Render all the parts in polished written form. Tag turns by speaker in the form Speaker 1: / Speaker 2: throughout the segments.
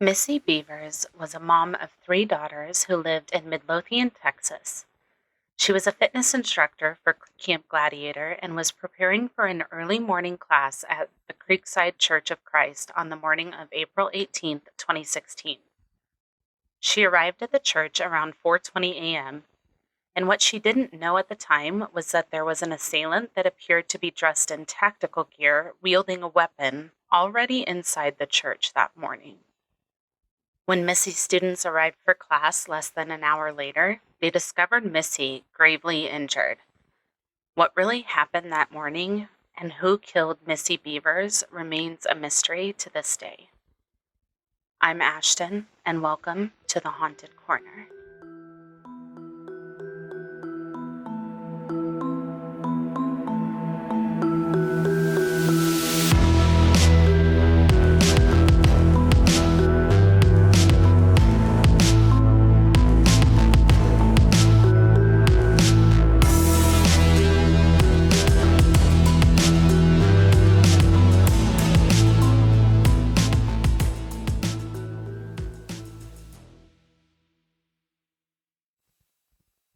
Speaker 1: Missy Bevers was a mom of three daughters who lived in Midlothian, Texas. She was a fitness instructor for Camp Gladiator and was preparing for an early morning class at the Creekside Church of Christ on the morning of April 18th, 2016. She arrived at the church around 4:20 a.m., and what she didn't know at the time was that there was an assailant that appeared to be dressed in tactical gear, wielding a weapon, already inside the church that morning. When Missy's students arrived for class less than an hour later, they discovered Missy gravely injured. What really happened that morning and who killed Missy Bevers remains a mystery to this day. I'm Ashton, and welcome to the Haunted Corner.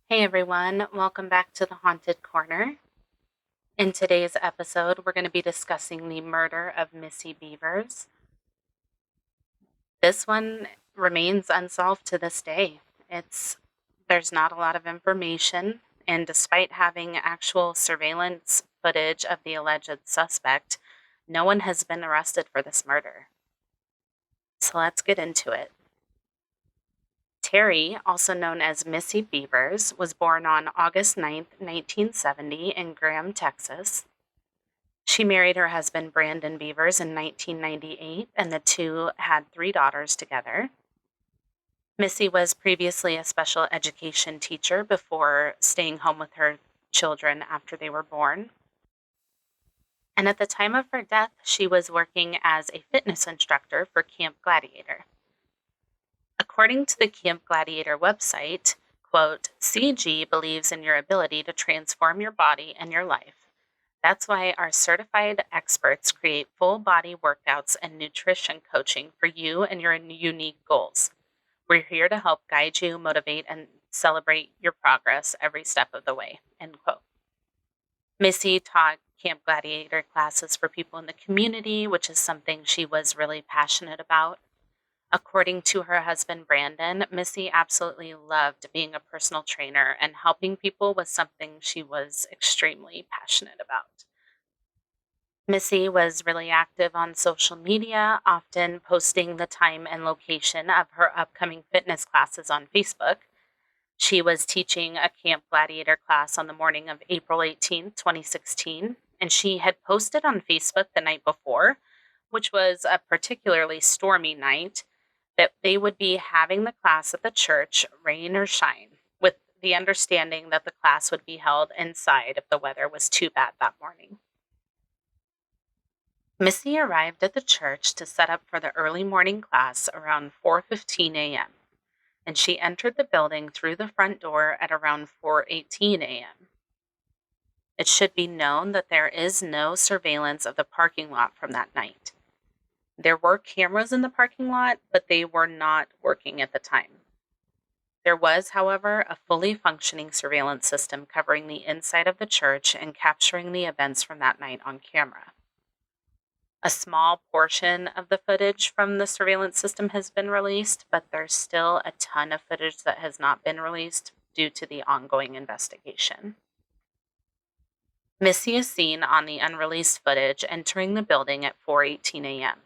Speaker 1: Hey everyone, welcome back to the Haunted Corner. In today's episode, we're going to be discussing the murder of Missy Bevers. This one remains unsolved to this day. There's not a lot of information, and despite having actual surveillance footage of the alleged suspect, no one has been arrested for this murder. So let's get into it. Terry, also known as Missy Bevers, was born on August 9th, 1970 in Graham, Texas. She married her husband Brandon Bevers in 1998, and the two had three daughters together. Missy was previously a special education teacher before staying home with her children after they were born. And at the time of her death, she was working as a fitness instructor for Camp Gladiator. According to the Camp Gladiator website, quote, CG believes in your ability to transform your body and your life. That's why our certified experts create full body workouts and nutrition coaching for you and your unique goals. We're here to help guide you, motivate, and celebrate your progress every step of the way, end quote. Missy taught Camp Gladiator classes for people in the community, which is something she was really passionate about. According to her husband, Brandon, Missy absolutely loved being a personal trainer, and helping people was something she was extremely passionate about. Missy was really active on social media, often posting the time and location of her upcoming fitness classes on Facebook. She was teaching a Camp Gladiator class on the morning of April 18th, 2016, and she had posted on Facebook the night before, which was a particularly stormy night, that they would be having the class at the church, rain or shine, with the understanding that the class would be held inside if the weather was too bad that morning. Missy arrived at the church to set up for the early morning class around 4:15 a.m., and she entered the building through the front door at around 4:18 a.m. It should be known that there is no surveillance of the parking lot from that night. There were cameras in the parking lot, but they were not working at the time. There was, however, a fully functioning surveillance system covering the inside of the church and capturing the events from that night on camera. A small portion of the footage from the surveillance system has been released, but there's still a ton of footage that has not been released due to the ongoing investigation. Missy is seen on the unreleased footage entering the building at 4:18 a.m.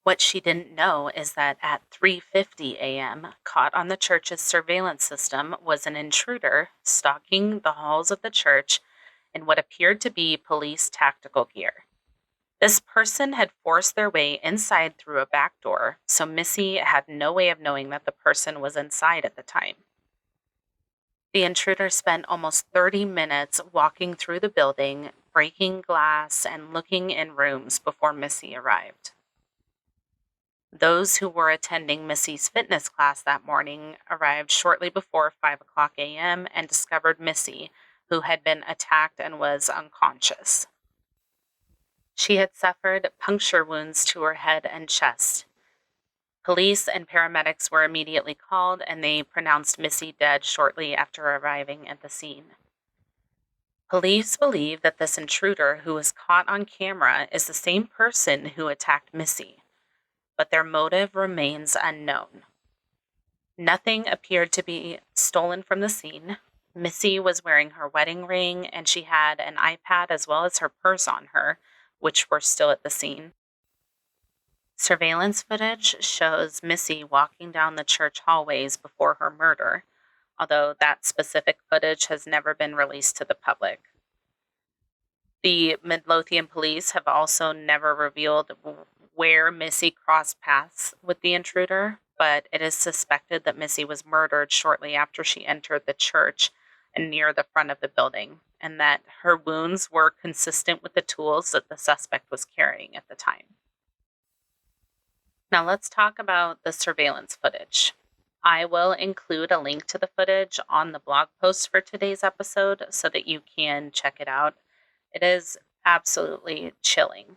Speaker 1: What she didn't know is that at 3:50 a.m., caught on the church's surveillance system was an intruder stalking the halls of the church in what appeared to be police tactical gear. This person had forced their way inside through a back door, so Missy had no way of knowing that the person was inside at the time. The intruder spent almost 30 minutes walking through the building, breaking glass, and looking in rooms before Missy arrived. Those who were attending Missy's fitness class that morning arrived shortly before 5 o'clock a.m. and discovered Missy, who had been attacked and was unconscious. She had suffered puncture wounds to her head and chest. Police and paramedics were immediately called, and they pronounced Missy dead shortly after arriving at the scene. Police believe that this intruder who was caught on camera is the same person who attacked Missy, but their motive remains unknown. Nothing appeared to be stolen from the scene. Missy was wearing her wedding ring, and she had an iPad as well as her purse on her, which were still at the scene. Surveillance footage shows Missy walking down the church hallways before her murder, although that specific footage has never been released to the public. The Midlothian police have also never revealed where Missy crossed paths with the intruder, but it is suspected that Missy was murdered shortly after she entered the church and near the front of the building, and that her wounds were consistent with the tools that the suspect was carrying at the time. Now let's talk about the surveillance footage. I will include a link to the footage on the blog post for today's episode so that you can check it out. It is absolutely chilling.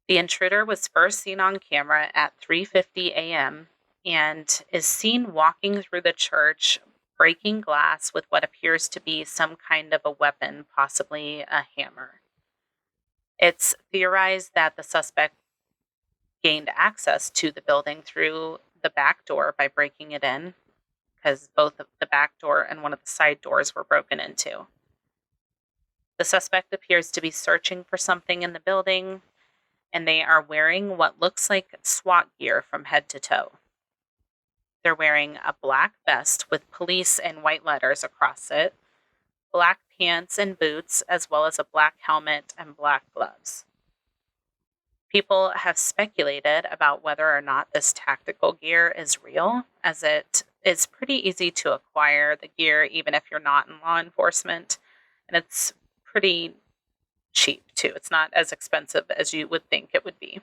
Speaker 1: The intruder was first seen on camera at 3:50 a.m. and is seen walking through the church, breaking glass with what appears to be some kind of a weapon, possibly a hammer. It's theorized that the suspect gained access to the building through the back door by breaking it in, because both the back door and one of the side doors were broken into. The suspect appears to be searching for something in the building, and they are wearing what looks like SWAT gear from head to toe. They're wearing a black vest with police in white letters across it, black pants and boots, as well as a black helmet and black gloves. People have speculated about whether or not this tactical gear is real, as it is pretty easy to acquire the gear even if you're not in law enforcement, and it's pretty cheap too. It's not as expensive as you would think it would be.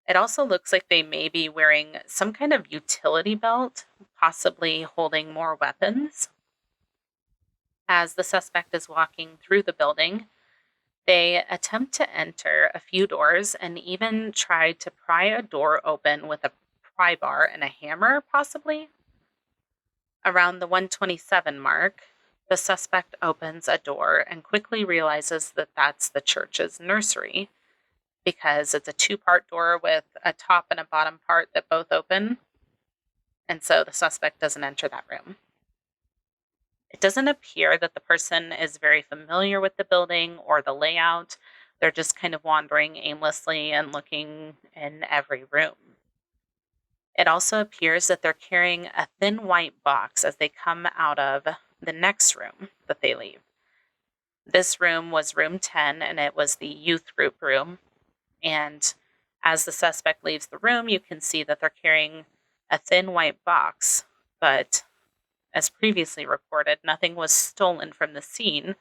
Speaker 1: It also looks like they may be wearing some kind of utility belt, possibly holding more weapons. As the suspect is walking through the building, they attempt to enter a few doors and even try to pry a door open with a pry bar and a hammer, possibly. Around the 127 mark, the suspect opens a door and quickly realizes that that's the church's nursery, because it's a two-part door with a top and a bottom part that both open, and so the suspect doesn't enter that room. It doesn't appear that the person is very familiar with the building or the layout. They're just kind of wandering aimlessly and looking in every room. It also appears that they're carrying a thin white box as they come out of the next room that they leave. This room was room 10, and it was the youth group room. And as the suspect leaves the room, you can see that they're carrying a thin white box, but as previously reported, nothing was stolen from the scene,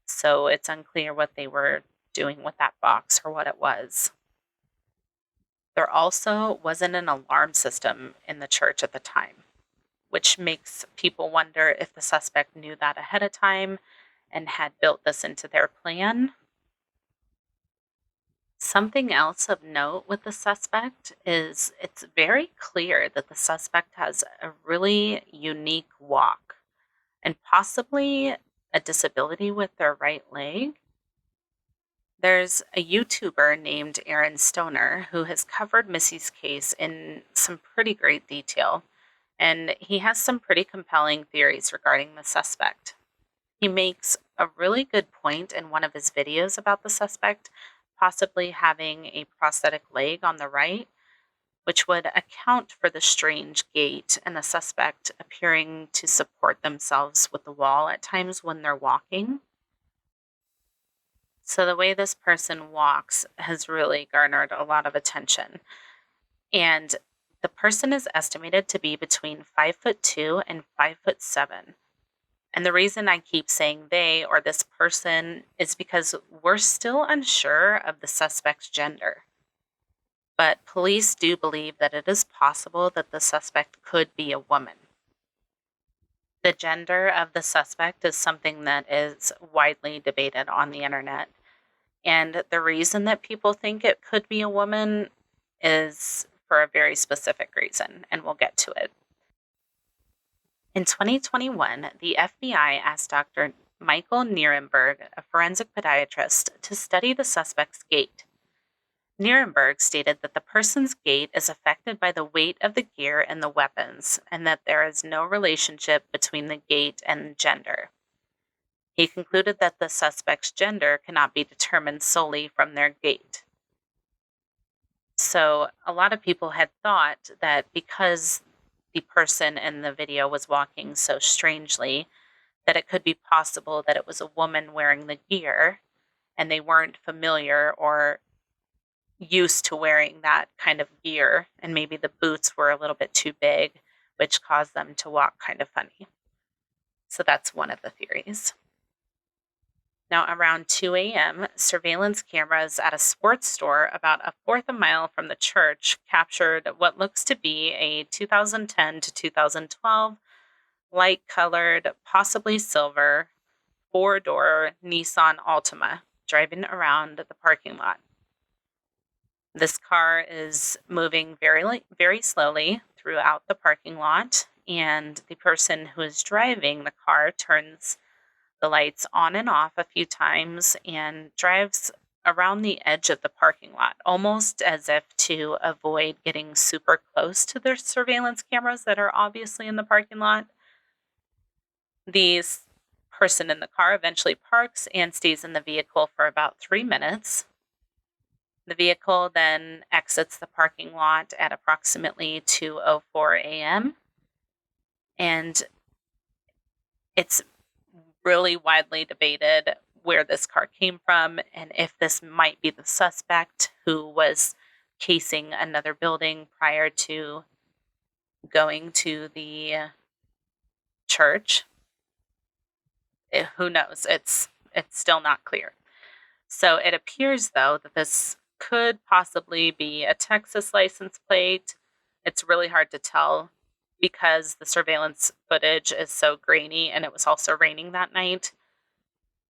Speaker 1: so it's unclear what they were doing with that box or what it was. There also wasn't an alarm system in the church at the time, which makes people wonder if the suspect knew that ahead of time and had built this into their plan. Something else of note with the suspect is it's very clear that the suspect has a really unique walk and possibly a disability with their right leg. There's a YouTuber named Aaron Stoner who has covered Missy's case in some pretty great detail, and he has some pretty compelling theories regarding the suspect. He makes a really good point in one of his videos about the suspect possibly having a prosthetic leg on the right, which would account for the strange gait and the suspect appearing to support themselves with the wall at times when they're walking. So the way this person walks has really garnered a lot of attention. And the person is estimated to be between 5'2" and 5'7". And the reason I keep saying they or this person is because we're still unsure of the suspect's gender. But police do believe that it is possible that the suspect could be a woman. The gender of the suspect is something that is widely debated on the internet. And the reason that people think it could be a woman is for a very specific reason, and we'll get to it. In 2021, the FBI asked Dr. Michael Nierenberg, a forensic podiatrist, to study the suspect's gait. Nierenberg stated that the person's gait is affected by the weight of the gear and the weapons, and that there is no relationship between the gait and gender. He concluded that the suspect's gender cannot be determined solely from their gait. So a lot of people had thought that because the person in the video was walking so strangely, that it could be possible that it was a woman wearing the gear and they weren't familiar or used to wearing that kind of gear, and maybe the boots were a little bit too big, which caused them to walk kind of funny. So that's one of the theories. Now, around 2 a.m., surveillance cameras at a sports store about a fourth of a mile from the church captured what looks to be a 2010 to 2012 light-colored, possibly silver, four-door Nissan Altima driving around the parking lot. This car is moving very slowly throughout the parking lot, and the person who is driving the car turns the lights on and off a few times and drives around the edge of the parking lot, almost as if to avoid getting super close to the surveillance cameras that are obviously in the parking lot. The person in the car eventually parks and stays in the vehicle for about 3 minutes. The vehicle then exits the parking lot at approximately 2:04 a.m. And it's really widely debated where this car came from and if this might be the suspect who was casing another building prior to going to the church. Who knows? It's still not clear. So it appears, though, that this could possibly be a Texas license plate. It's really hard to tell because the surveillance footage is so grainy and it was also raining that night.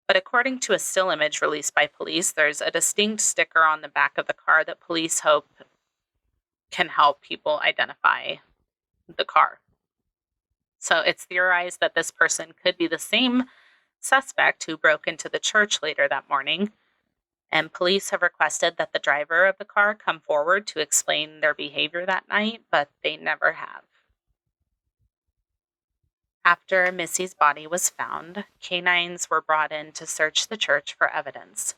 Speaker 1: But according to a still image released by police, there's a distinct sticker on the back of the car that police hope can help people identify the car. So it's theorized that this person could be the same suspect who broke into the church later that morning. And police have requested that the driver of the car come forward to explain their behavior that night, but they never have. After Missy's body was found, canines were brought in to search the church for evidence.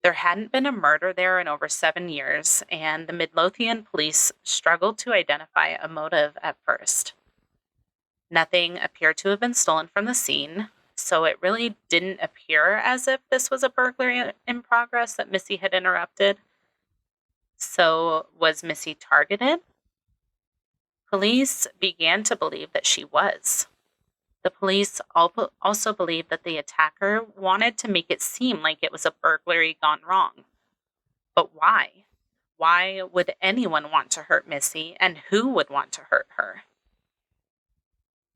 Speaker 1: There hadn't been a murder there in over 7 years, and the Midlothian police struggled to identify a motive at first. Nothing appeared to have been stolen from the scene, so it really didn't appear as if this was a burglary in progress that Missy had interrupted. So was Missy targeted? Police began to believe that she was. The police also believed that the attacker wanted to make it seem like it was a burglary gone wrong. But why? Why would anyone want to hurt Missy, and who would want to hurt her?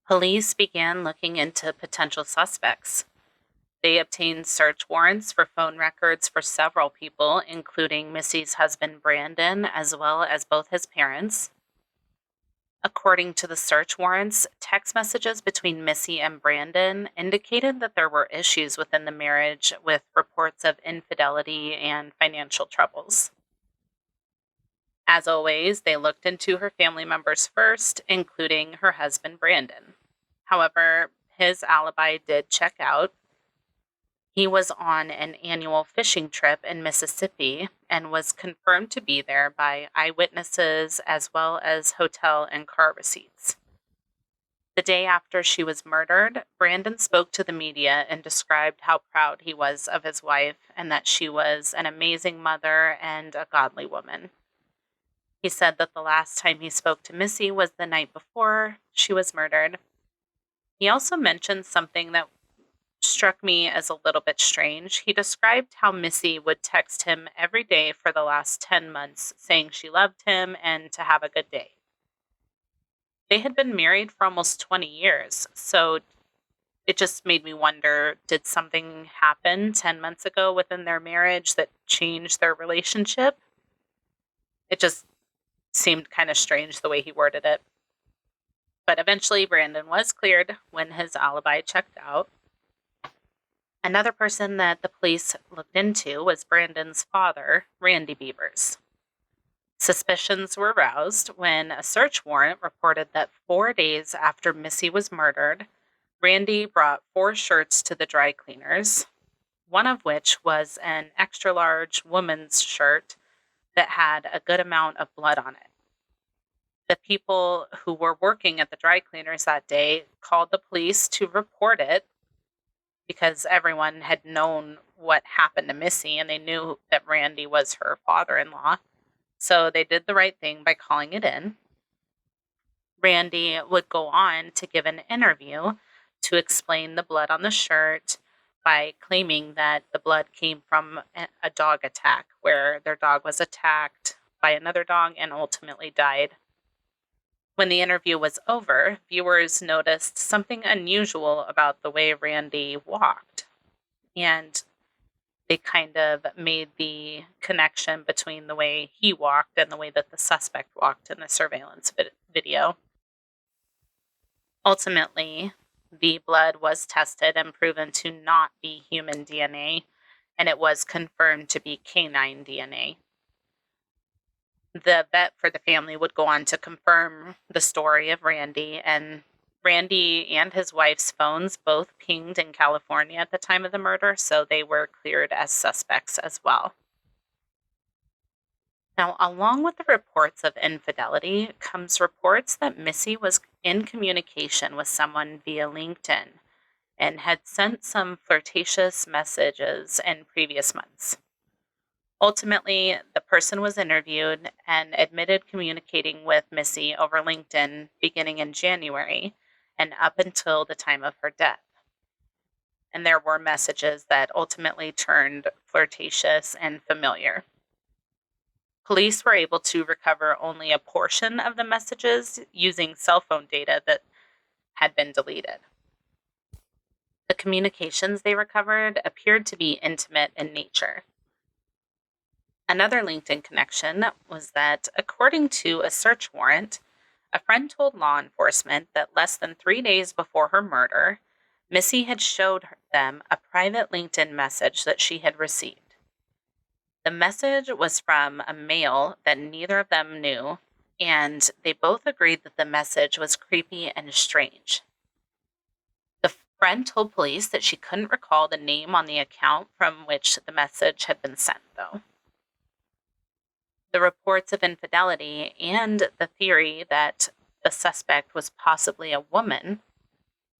Speaker 1: Police began looking into potential suspects. They obtained search warrants for phone records for several people, including Missy's husband Brandon, as well as both his parents. According to the search warrants, text messages between Missy and Brandon indicated that there were issues within the marriage with reports of infidelity and financial troubles. As always, they looked into her family members first, including her husband Brandon. However, his alibi did check out. He was on an annual fishing trip in Mississippi and was confirmed to be there by eyewitnesses as well as hotel and car receipts. The day after she was murdered, Brandon spoke to the media and described how proud he was of his wife and that she was an amazing mother and a godly woman. He said that the last time he spoke to Missy was the night before she was murdered. He also mentioned something that struck me as a little bit strange. He described how Missy would text him every day for the last 10 months saying she loved him and to have a good day. They had been married for almost 20 years, so it just made me wonder, did something happen 10 months ago within their marriage that changed their relationship? It just seemed kind of strange the way he worded it. But eventually, Brandon was cleared when his alibi checked out. Another person that the police looked into was Brandon's father, Randy Bevers. Suspicions were aroused when a search warrant reported that 4 days after Missy was murdered, Randy brought 4 shirts to the dry cleaners, one of which was an extra-large woman's shirt that had a good amount of blood on it. The people who were working at the dry cleaners that day called the police to report it because everyone had known what happened to Missy and they knew that Randy was her father-in-law. So they did the right thing by calling it in. Randy would go on to give an interview to explain the blood on the shirt by claiming that the blood came from a dog attack where their dog was attacked by another dog and ultimately died. When the interview was over, viewers noticed something unusual about the way Randy walked, and they kind of made the connection between the way he walked and the way that the suspect walked in the surveillance video. Ultimately, the blood was tested and proven to not be human DNA, and it was confirmed to be canine DNA. The vet for the family would go on to confirm the story of Randy, and Randy and his wife's phones both pinged in California at the time of the murder, so they were cleared as suspects as well. Now, along with the reports of infidelity comes reports that Missy was in communication with someone via LinkedIn and had sent some flirtatious messages in previous months. Ultimately, the person was interviewed and admitted communicating with Missy over LinkedIn beginning in January and up until the time of her death. And there were messages that ultimately turned flirtatious and familiar. Police were able to recover only a portion of the messages using cell phone data that had been deleted. The communications they recovered appeared to be intimate in nature. Another LinkedIn connection was that, according to a search warrant, a friend told law enforcement that less than 3 days before her murder, Missy had showed them a private LinkedIn message that she had received. The message was from a male that neither of them knew, and they both agreed that the message was creepy and strange. The friend told police that she couldn't recall the name on the account from which the message had been sent, though. The reports of infidelity and the theory that the suspect was possibly a woman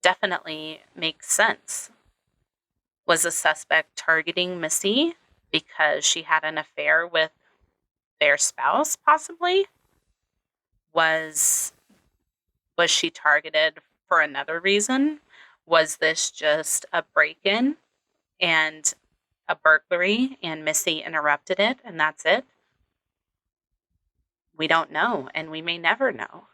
Speaker 1: definitely makes sense. Was the suspect targeting Missy because she had an affair with their spouse, possibly? Was she targeted for another reason? Was this just a break-in and a burglary and Missy interrupted it and that's it? We don't know, and we may never know.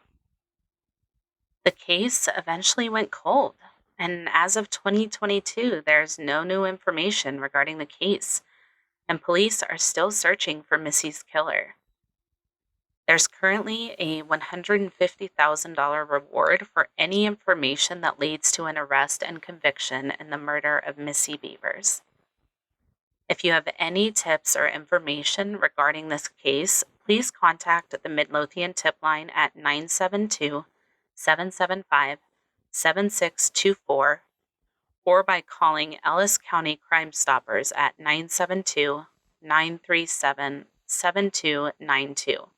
Speaker 1: The case eventually went cold, and as of 2022, there's no new information regarding the case, and police are still searching for Missy's killer. There's currently a $150,000 reward for any information that leads to an arrest and conviction in the murder of Missy Bevers. If you have any tips or information regarding this case, please contact the Midlothian tip line at 972-775-7624 or by calling Ellis County Crime Stoppers at 972-937-7292.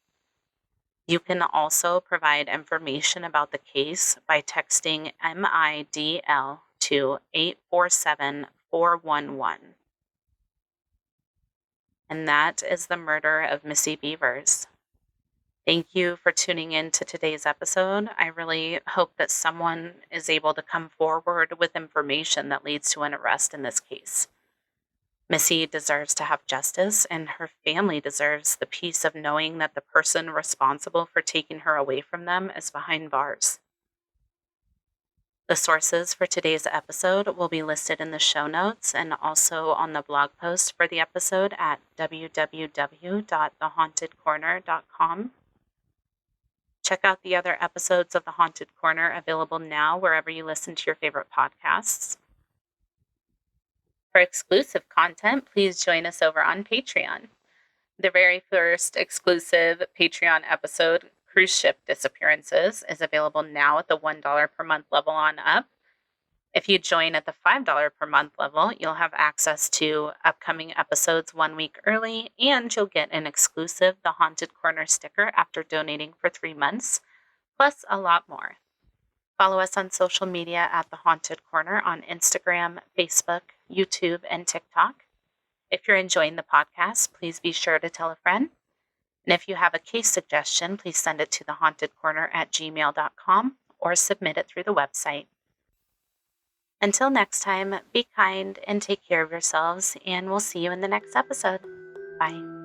Speaker 1: You can also provide information about the case by texting MIDL to 847-411. And that is the murder of Missy Bevers. Thank you for tuning in to today's episode. I really hope that someone is able to come forward with information that leads to an arrest in this case. Missy deserves to have justice, and her family deserves the peace of knowing that the person responsible for taking her away from them is behind bars. The sources for today's episode will be listed in the show notes and also on the blog post for the episode at www.thehauntedcorner.com. check out the other episodes of The Haunted Corner available now wherever you listen to your favorite podcasts. For exclusive content, please join us over on Patreon. The very first exclusive Patreon episode, Cruise Ship Disappearances, is available now at the $1 per month level on up. If you join at the $5 per month level, you'll have access to upcoming episodes 1 week early, and you'll get an exclusive The Haunted Corner sticker after donating for 3 months, plus a lot more. Follow us on social media at The Haunted Corner on Instagram, Facebook, YouTube, and TikTok. If you're enjoying the podcast, please be sure to tell a friend. And if you have a case suggestion, please send it to thehauntedcorner@gmail.com or submit it through the website. Until next time, be kind and take care of yourselves, and we'll see you in the next episode. Bye.